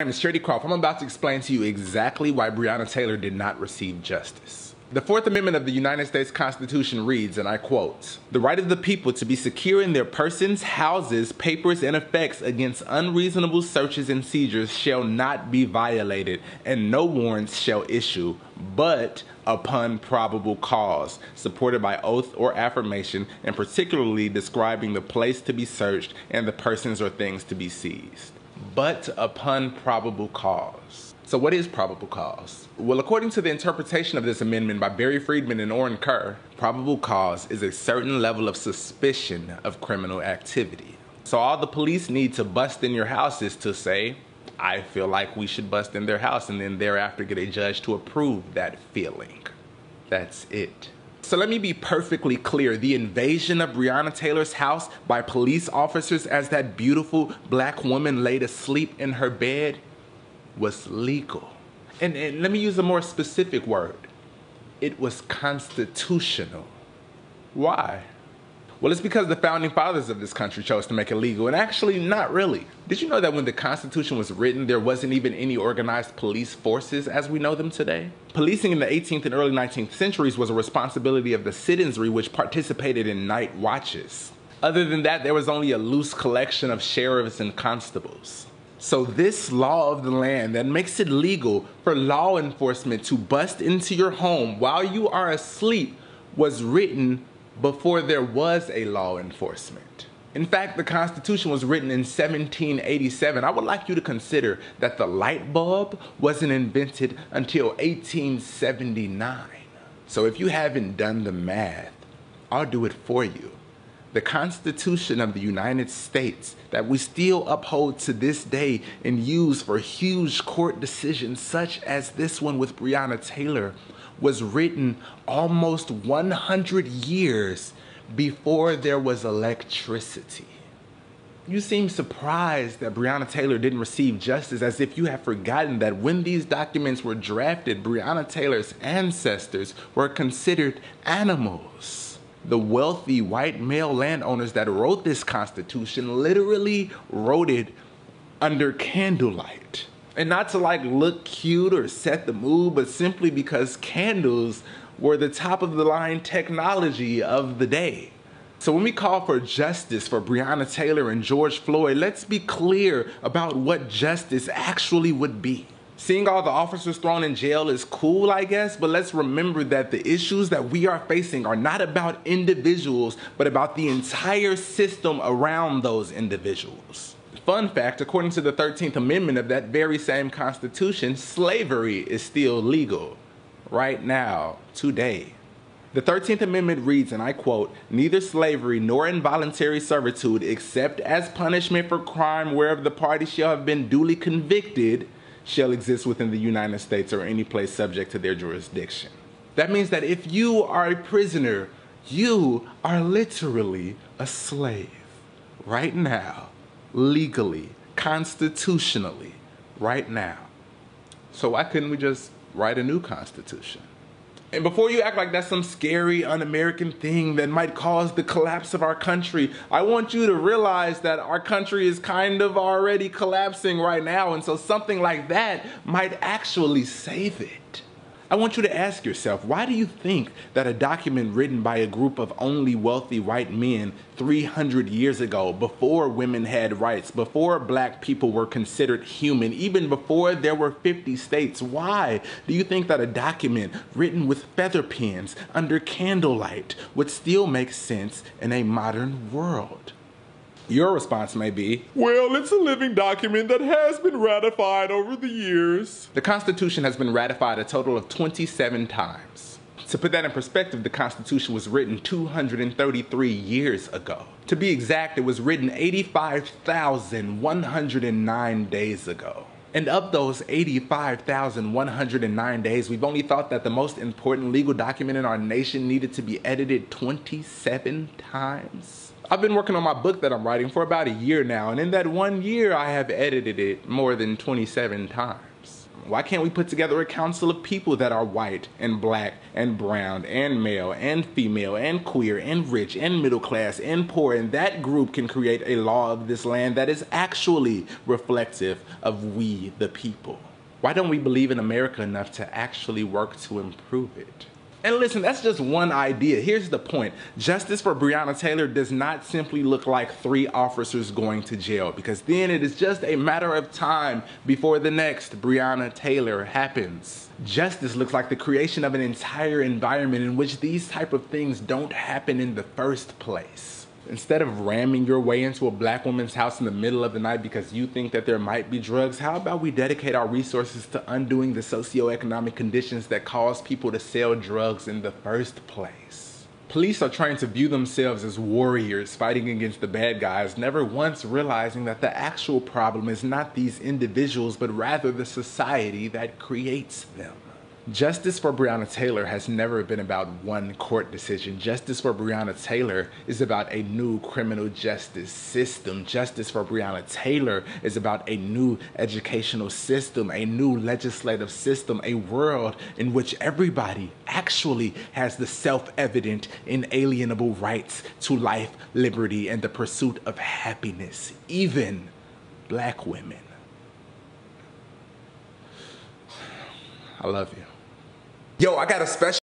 My name is Croff. I'm about to explain to you exactly why Breonna Taylor did not receive justice. The Fourth Amendment of the United States Constitution reads, and I quote, "The right of the people to be secure in their persons, houses, papers, and effects against unreasonable searches and seizures shall not be violated, and no warrants shall issue, but upon probable cause, supported by oath or affirmation, and particularly describing the place to be searched and the persons or things to be seized." But upon probable cause. So what is probable cause? Well, according to the interpretation of this amendment by Barry Friedman and Orrin Kerr, probable cause is a certain level of suspicion of criminal activity. So all the police need to bust in your house is to say, I feel like we should bust in their house, and then thereafter get a judge to approve that feeling. That's it. So let me be perfectly clear. The invasion of Breonna Taylor's house by police officers as that beautiful black woman laid asleep in her bed was legal. And let me use a more specific word. It was constitutional. Why? Well, it's because the founding fathers of this country chose to make it legal, and actually not really. Did you know that when the Constitution was written, there wasn't even any organized police forces as we know them today? Policing in the 18th and early 19th centuries was a responsibility of the citizenry, which participated in night watches. Other than that, there was only a loose collection of sheriffs and constables. So this law of the land that makes it legal for law enforcement to bust into your home while you are asleep was written before there was a law enforcement. In fact, the Constitution was written in 1787. I would like you to consider that the light bulb wasn't invented until 1879. So if you haven't done the math, I'll do it for you. The Constitution of the United States that we still uphold to this day and use for huge court decisions such as this one with Breonna Taylor was written almost 100 years before there was electricity. You seem surprised that Breonna Taylor didn't receive justice, as if you have forgotten that when these documents were drafted, Breonna Taylor's ancestors were considered animals. The wealthy white male landowners that wrote this Constitution literally wrote it under candlelight. And not to like look cute or set the mood, but simply because candles were the top of the line technology of the day. So when we call for justice for Breonna Taylor and George Floyd, let's be clear about what justice actually would be. Seeing all the officers thrown in jail is cool, I guess, but let's remember that the issues that we are facing are not about individuals, but about the entire system around those individuals. Fun fact, according to the 13th Amendment of that very same Constitution, slavery is still legal right now, today. The 13th Amendment reads, and I quote, "Neither slavery nor involuntary servitude, except as punishment for crime whereof the party shall have been duly convicted, shall exist within the United States or any place subject to their jurisdiction." That means that if you are a prisoner, you are literally a slave right now. Legally, constitutionally, right now. So why couldn't we just write a new constitution? And before you act like that's some scary, un-American thing that might cause the collapse of our country, I want you to realize that our country is kind of already collapsing right now, and so something like that might actually save it. I want you to ask yourself, why do you think that a document written by a group of only wealthy white men 300 years ago, before women had rights, before black people were considered human, even before there were 50 states, why do you think that a document written with feather pens under candlelight would still make sense in a modern world? Your response may be, well, it's a living document that has been ratified over the years. The Constitution has been ratified a total of 27 times. To put that in perspective, the Constitution was written 233 years ago. To be exact, it was written 85,109 days ago. And of those 85,109 days, we've only thought that the most important legal document in our nation needed to be edited 27 times. I've been working on my book that I'm writing for about a year now, and in that 1 year, I have edited it more than 27 times. Why can't we put together a council of people that are white and black and brown and male and female and queer and rich and middle class and poor, and that group can create a law of this land that is actually reflective of we the people? Why don't we believe in America enough to actually work to improve it? And listen, that's just one idea. Here's the point. Justice for Breonna Taylor does not simply look like 3 officers going to jail, because then it is just a matter of time before the next Breonna Taylor happens. Justice looks like the creation of an entire environment in which these type of things don't happen in the first place. Instead of ramming your way into a black woman's house in the middle of the night because you think that there might be drugs, how about we dedicate our resources to undoing the socioeconomic conditions that cause people to sell drugs in the first place? Police are trying to view themselves as warriors fighting against the bad guys, never once realizing that the actual problem is not these individuals, but rather the society that creates them. Justice for Breonna Taylor has never been about one court decision. Justice for Breonna Taylor is about a new criminal justice system. Justice for Breonna Taylor is about a new educational system, a new legislative system, a world in which everybody actually has the self-evident, inalienable rights to life, liberty, and the pursuit of happiness, even black women. I love you. Yo, I got a special